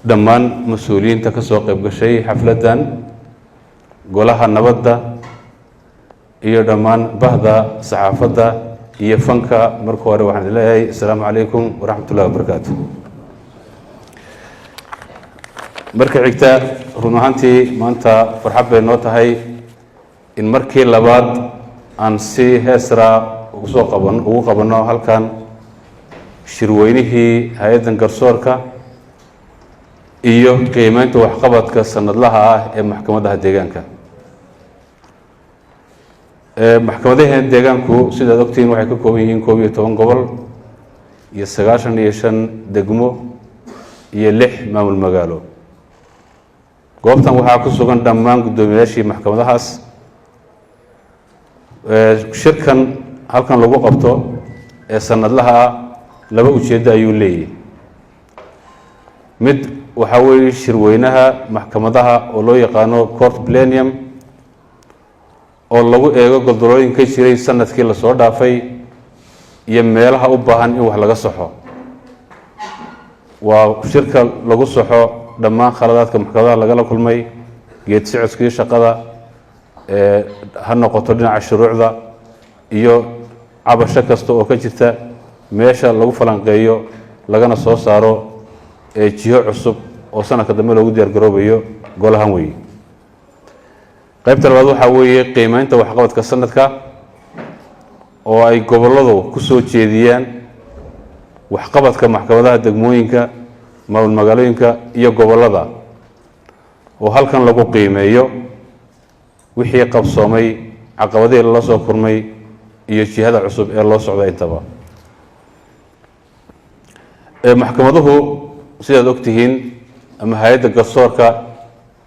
dhammaan mas'uuliyiinta ka soo qayb gashay xafladan golaha nabadda iyo dhammaan bahda saxaafadda iyo fanka marka hore waxaan leeyahay assalaamu calaykum waraxmatullaahi wabarakaatuh. marka xigta run ahaantii maanta farxad bay noo tahay in markii labaad aan si heesra ugu qabanno halkan shirweynihii hay-addan garsoorka iyo qiimeynta waxqabadka sanadlaha ah ee maxkamadaha deegaanka. maxkamadaha deegaanku sidaad ogtihiin waxay ka kooban yihiin 11 gobol iyo 95 degmo iyo 6 maamul magaalo. goobtan waxaa ku sugan dhammaan guddoomiyaashii maxkamadahaas. shirkan halkan lagu qabto ee sanadlaha ah laba ujeeddo ayuu leeyahay. mid waxa weeye shirweynaha maxkamadaha oo loo yaqaano court plenum oo lagu eego goldolooyin ka jiray sanadkii la soo dhaafay iyo meelaha u baahan in wax laga saxo. waa shirka lagu saxo dhammaan khaladaadka maxkamadaha lagala kulmay geed socodkii shaqada ha noqoto dhinaca shuruucda iyo cabasho kasta oo ka jirta meesha lagu falanqeeyo lagana soo saaro jiho cusub oo sanadka dambe loogu diyaar garoobayo golahan weeye. qaybta labaad waxaa weeye qiimeynta waxqabadka sanadka oo ay gobolladu ku soo jeediyaan waxqabadka maxkamadaha degmooyinka maamul magaalooyinka iyo gobollada oo halkan lagu qiimeeyo wixii qabsoomay caqabadihii lala soo kulmay iyo jihada cusub ee loo socda intaba. maxkamaduhu sidaad ogtihiin ama hay-adda garsoorka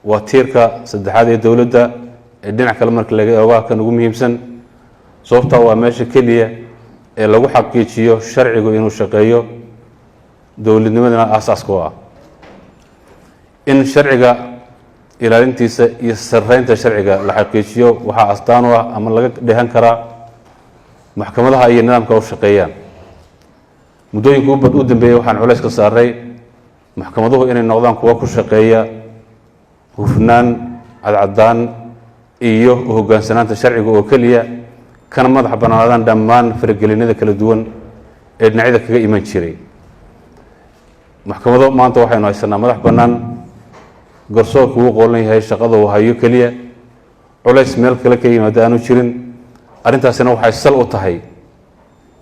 waa tiirka saddexaad ee dowladda ee dhinac kale marka laga eego kan ugu muhiimsan. sababtaa waa meesha keliya ee lagu xaqiijiyo sharcigu inuu shaqeeyo dowladnimadana aasaaska u ah. in sharciga ilaalintiisa iyo sarreynta sharciga la xaqiijiyo waxaa astaan u ah ama laga dheehan karaa maxkamadaha iyo nidaamka u shaqeeyaan. muddooyinka u dambeeyey waxaan culays ka saaray maxkamaduhu inay noqdaan kuwa ku shaqeeya hufnaan cadcadaan iyo u hoggaansanaanta sharciga oo keliya kana madax bannaadaan dhammaan faragelinada kala duwan ee dhinacyada kaga iman jiray. maxkamado maanta waxaynu haysanaa madax bannaan garsoorku wuu qoolan yahay shaqada uu hayo keliya culays meel kale ka yimaada aanu jirin. arrintaasina waxay sal u tahay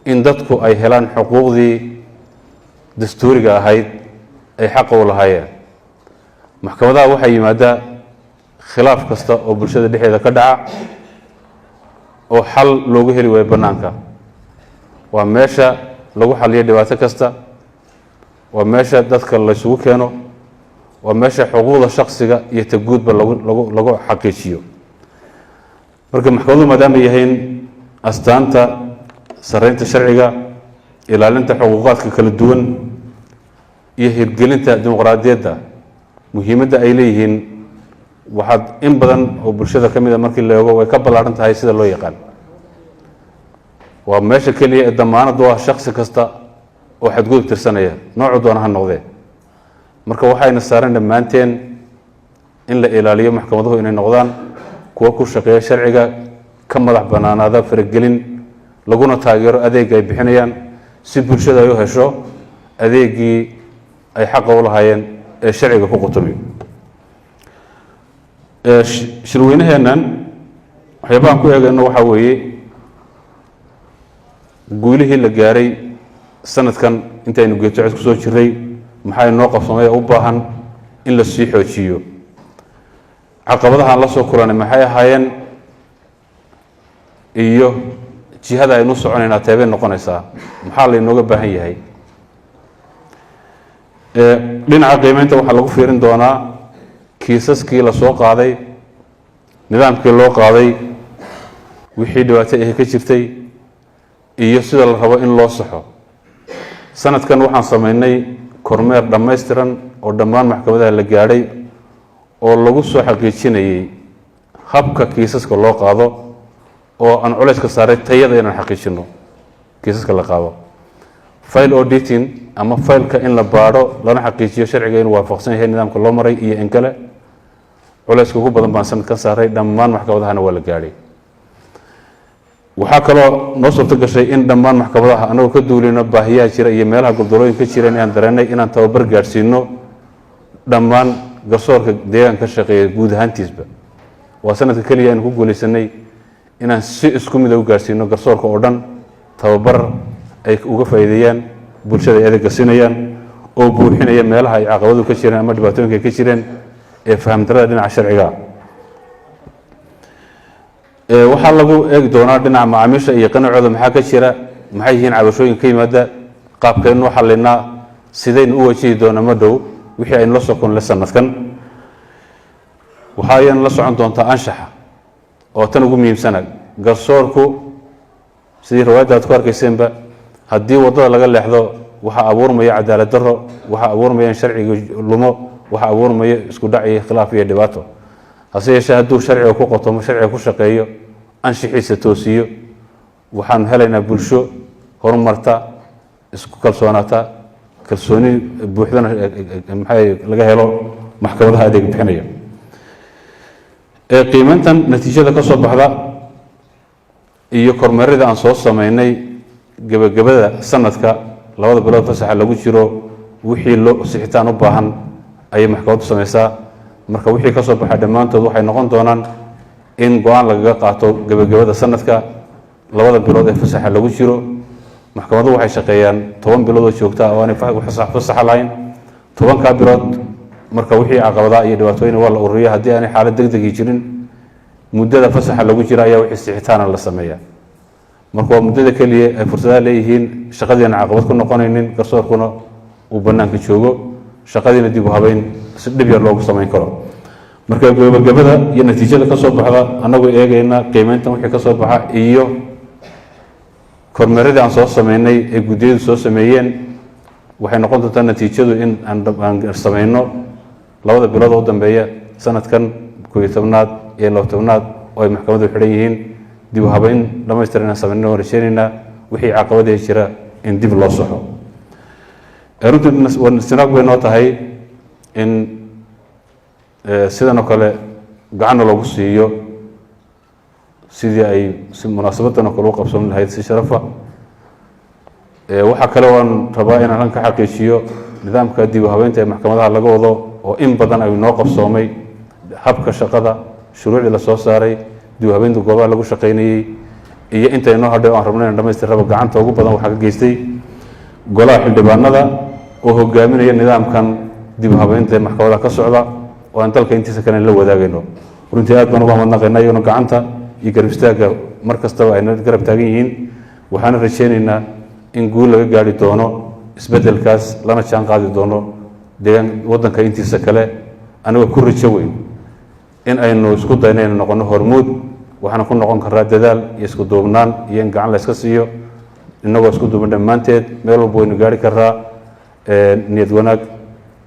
in dadku ay helaan xuquuqdii dastuuriga ahayd ay xaqa u lahaayeen. maxkamadaha waxaa yimaada khilaaf kasta oo bulshada dhexdeeda ka dhaca oo xal loogu heli waayo bannaanka. waa meesha lagu xaliyo dhibaato kasta, waa meesha dadka laysugu keeno, waa meesha xuquuqda shaksiga iyo taguudba lagu xaqiijiyo. marka maxkamaduhu maadaama yahayn astaanta sarreynta sharciga, ilaalinta xuquuqaadka kala duwan iyo hirgelinta dimuqraadiyadda, muhiimadda ay leeyihiin waxaad in badan oo bulshada ka mid a markii la eego way ka ballaaran tahay sida loo yaqaan. waa meesha keliya ee damaanad u ah shaksi kasta oo xadgudub tirsanaya noocu doona ha noqdee. marka waxayna saaran dhammaanteen in la ilaaliyo maxkamaduhu inay noqdaan kuwa ku shaqeeya sharciga, ka madax bannaanaada faragelin, laguna taageero adeega ay bixinayaan si bulshada ay u hesho adeegii ay xaqa u lahaayeen ee sharciga ku qutumiyo. shirweynaheennan waxyaabahan ku eegayno waxaa weeye guulihii la gaaray sanadkan intaynu geedtocod ku soo jiray maxaa inoo qabsamay u baahan in la sii xoojiyo. caqabadahaan la soo kulanay maxay ahaayeen iyo jihada aynu soconaynaa teebay noqonaysaa, maxaa laynooga baahan yahay. dhinaca qiimeynta waxaa lagu fiirin doonaa kiisaskii la soo qaaday, nidaamkii loo qaaday, wixii dhibaato ahi ka jirtay iyo sida la rabo in loo saxo. sanadkan waxaan samaynay kormeer dhammaystiran oo dhammaan maxkamadaha la gaadhay oo lagu soo xaqiijinayay habka kiisaska loo qaado oo aan culays ka saaray tayada inaan xaqiijino kiisaska la qaado. file auditing ama fileka in la baaro lana xaqiijiyo sharciga inuu waafaqsan yahay nidaamka loo maray iyo in kale culayska ugu badan baan sanadkan saaray dhammaan maxkamadahana waa la gaadhay waxaa kaloo noo suurto gashay in dhammaan maxkamadaha anagoo ka duulino baahiyaha jira iyo meelaha gobolooyinka ka jireen aan dareennay inaan tababar gaadhsiino dhammaan garsoorka deegaanka ka shaqeeya guud ahaantiisba waa sanadka keliya aynu ku guulaysanay inaan si isku mid u gaadhsiino garsoorka oo dhan tababar ay uga faa'iideeyaan bulshada ay adeegga siinayaan oo buuxinaya meelaha ay caqabadu ka jireen ama dhibaatooyinka ay ka jireen ee fahamdarada dhinaca sharciga waxaa lagu eegi doonaa dhinaca macaamiisha iyo qanacooda maxaa ka jira maxay yihiin cabashooyinka ka yimaada qaabkeennu u xallinaa sidaynu u wajihi doonaa ma dhow wixii aynu la soconle sanadkan waxa ayaan la socon doontaa anshaxa oo tan ugu muhiimsana garsoorku sidii riwaayadda aad ku arkayseenba haddii waddada laga leexdo waxaa abuurmaya cadaalad darro waxaa abuurmaya in sharciga lumo waxaa abuurmaya isku dhac iyo khilaaf iyo dhibaato hase yeeshee hadduu sharciga ku qotomo sharciga ku shaqeeyo anshixiisa toosiyo waxaan helaynaa bulsho horumarta isku kalsoonaata kalsooni buuxdana maxay laga helo maxkamadaha adeeg bixinaya qiimayntan natiijada ka soo baxda iyo kormeerida aan soo samaynay gebagabada sanadka labada bilood fasaxa lagu jiro wixii loo sixitaan u baahan ayay maxkamaddu samaysaa marka wixii ka soo baxa dhammaantood waxay noqon doonaan in go-aan lagaga qaato gebagabada sanadka labada bilood ee fasaxa lagu jiro maxkamaddu waxay shaqeeyaan 10 bilood oo joogta oo aanay fasaxa lahayn 10 bilood marka wixii caqabadaha iyo dhibaatooyin waa la ururiyaa haddii aanay xaalad degdeg jirin muddada fasaxa lagu jiro ayaa wixii sixitaana la sameeyaa marka waa muddada keliya ay fursadaha leeyihiin shaqadiina caqabad ku noqonaynin garsoorkuna uu bannaanka joogo shaqadiina dib u habeyn si dhib yar loogu samayn karo marka gebagabada iyo natiijada ka soo baxda annagoo eegayna qiimayntan wixii ka soo baxa iyo kormeeradii aan soo samaynay ee guddiyadu soo sameeyeen waxay noqon doontaa natiijadu in aan samayno labada bilood oo dambeeya sanadkan 11aad iyo 12aad oo ay maxkamadu xidhan yihiin dib u habeyn dhammaystiran inaan samayno waan rajaynaynaa wixii caqabadii jira in dib loo soxo runtii istinaag bay noo tahay in sidan oo kale gacanna loogu siiyo sidii ay si munaasabadan oo kale u qabsan lahayd si sharafa waxaa kale waan rabaa inaan halkan ka xaqiijiyo nidaamka dib u habeynta ee maxkamadaha laga wado oo in badan ay noo qabsoomay habka shaqada shuruucdii la soo saaray dib u habeynta goobaha lagu shaqaynayey iyo intay noo hadhay oo aan rabno inaan dhamaystirraba gacanta ugu badan waxaa ka geystay golaha xildhibaanada oo hogaaminaya nidaamkan dib u habeynta ee maxkamadaha ka socda oo aan dalka intiisa kale la wadaagayno runtii aad baan uga mahadnaqaynaa iyaguna gacanta iyo garab istaagga mar kastaba ayna garab taagan yihiin waxaana rajaynaynaa in guul laga gaari doono isbeddelkaas lana jaan qaadi doono deegaan waddanka intiisa kale anigoo ku rajo weyn in aynu isku dayno inaynu noqono hormuud waxaana ku noqon karaa dadaal iyo isku duubnaan iyo in gacan la iska siiyo innagoo isku duuban dhammaanteed meel walba waynu gaari karaa niyad wanaag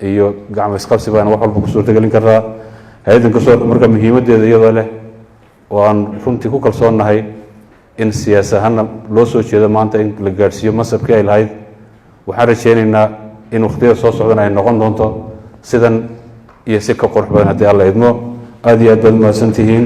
iyo gacmo isqabsi baana wax walba ku suurtagelin karaa hay-addan garsoorka marka muhiimaddeeda iyadoo leh oo aan runtii ku kalsoonnahay in siyaas ahaanna loo soo jeedo maanta in la gaadhsiiyo masabkii ay lahayd waxaan rajaynaynaa in wakhtiyada soo socdana ay noqon doonto sidan iyo si ka qurux badan haddii alla idmo aad iyo aad baad mahadsantihiin